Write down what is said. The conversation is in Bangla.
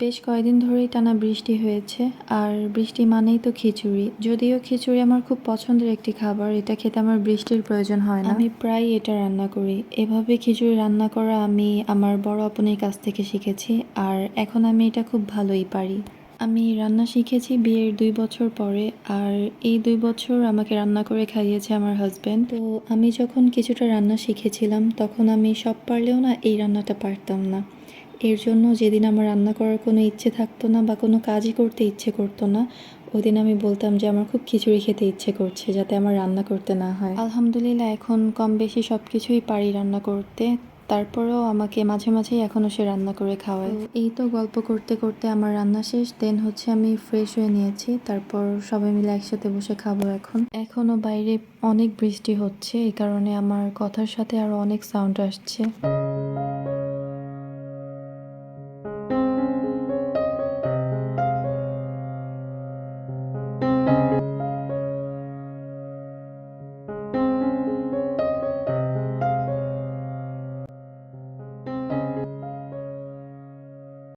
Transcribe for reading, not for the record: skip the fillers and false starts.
বেশ কয়েকদিন ধরেই টানা বৃষ্টি হয়েছে। আর বৃষ্টি মানেই তো খিচুড়ি। যদিও খিচুড়ি আমার খুব পছন্দের একটি খাবার, এটা খেতে আমার বৃষ্টির প্রয়োজন হয় না। আমি প্রায় এটা রান্না করি। এভাবে খিচুড়ি রান্না করা আমি আমার বড় আপুনির কাছ থেকে শিখেছি, আর এখন আমি এটা খুব ভালোই পারি। আমি রান্না শিখেছি বিয়ের 2 বছর পরে, আর এই 2 বছর আমাকে রান্না করে খাইয়েছে আমার হাজব্যান্ড। তো আমি যখন কিছুটা রান্না শিখেছিলাম তখন আমি সব পারলেও না এই রান্নাটা পারতাম না। এর জন্য যেদিন আমার রান্না করার কোনো ইচ্ছে থাকতো না বা কোনো কাজই করতে ইচ্ছে করতো না, ওই দিন আমি বলতাম যে আমার খুব খিচুড়ি খেতে ইচ্ছে করছে, যাতে আমার রান্না করতে না হয়। আলহামদুলিল্লাহ এখন কম বেশি সব কিছুই পারি রান্না করতে। তারপরেও আমাকে মাঝে মাঝেই এখনও সে রান্না করে খাওয়ায়। এই তো গল্প করতে করতে আমার রান্না শেষ। দেন হচ্ছে আমি ফ্রেশ হয়ে নিয়েছি, তারপর সবাই মিলে একসাথে বসে খাবো। এখনও বাইরে অনেক বৃষ্টি হচ্ছে, এই কারণে আমার কথার সাথে আরও অনেক সাউন্ড আসছে।